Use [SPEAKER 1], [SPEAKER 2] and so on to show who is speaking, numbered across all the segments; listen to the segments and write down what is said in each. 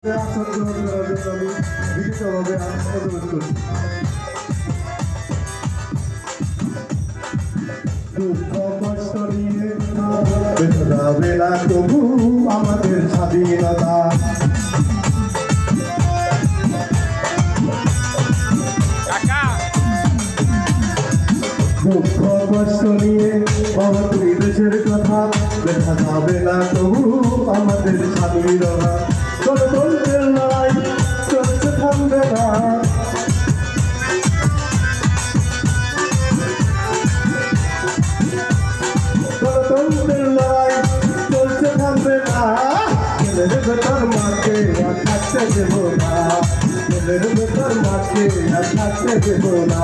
[SPEAKER 1] আসন গ্রহণ করার জন্য আমি বিনীতভাবে অনুরোধ করছি। দুঃখ কষ্ট নিয়ে বেদনাবে না তবু আমাদের স্বাধীনতা। দুঃখ কষ্ট নিয়ে আমাদের দেশের কথা লেখা যাবে না তবু আমাদের স্বাধীনতা। গণতন্ত্রের লড়াই চলছে থামবে না, গণতন্ত্রের লড়াই চলছে থামবে না। জেলের ভেতর মাকে আর থাকতে দেব না, জেলের ভেতর মাকে আর থাকতে দেব না।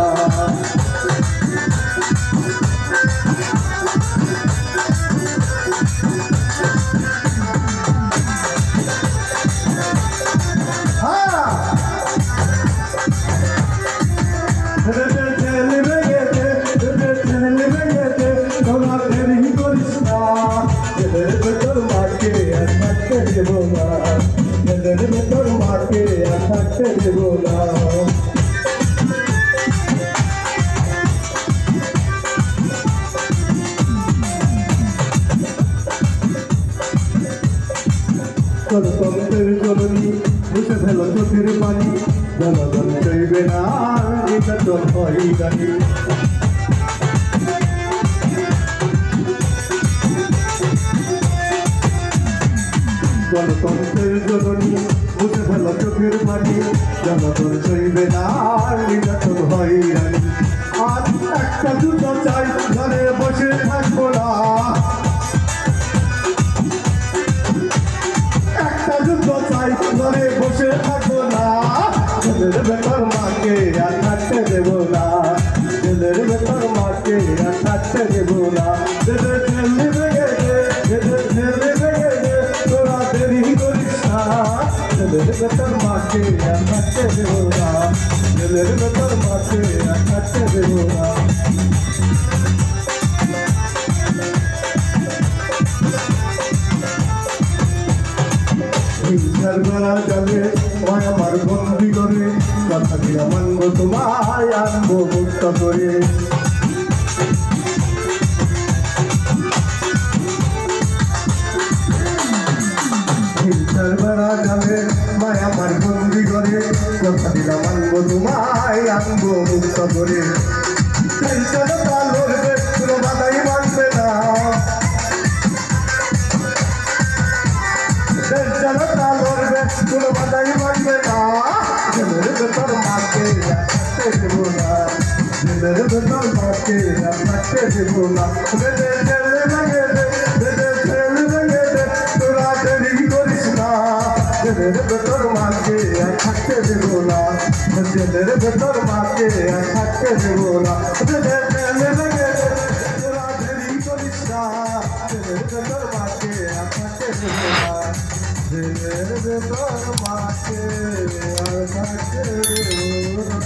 [SPEAKER 1] গণতন্ত্রের জননী মুছে ফেল চোখের পানি, জনগণ চাইবে না নির্যাতন হয়রানি। গণতন্ত্রের জননী মুছে ফেল চোখের পানি, জনগণ চাইবে না নির্যাতন হয়রানি। আর একটা দুটো চাই ঘরে বসে থাকবো না, ঘরে বসে থাকবো না। জেলের ভেতর মাকে আর থাকতে দেব না, জেলের ভেতর মাকে আর থাকতে দেব না। জেলের ছেলে ভেঙে দে, জেলের ছেলে ভেঙে দে, তোরা দেরি করিস না। জেলের ভেতর মাকে আর থাকতে দেব না, জেলের ভেতর মাকে আর থাকতে দেব না। হিংসার গলা যাবে তোমায় আমার বন্দি করে, কথা দিয়ে মানব তোমায় আনবো মুক্ত করে। হিংসার গলা যাবে মায় আমার বন্দি করে, কথা দিলাম আনবো তোমায় আনবো মুক্ত করে। হিংসাটা লড়বে কোনো বাধাই মানবে না, জনতা লড়বে কোনো বাধাই মানবে না। জেলের ভেতর মাকে থাকতে দেব না, জেলের ভেতর মাকে থাকতে দেব না। জেলের ছেলে ভেঙে দে, জেলের ছেলে ভেঙে দে, তোরা দেরি করিস না। জেলের ভেতর মাকে থাকতে দেব না, জেলের ভেতর মাকে থাকতে দেব না। জেলের ছেলে ভেঙে দে, তোরা দেরি করিস না। জেলের ভেতর মাকে থাকতে দেব না, জেলের ভেতর মাকে আর থাকতে দেব না।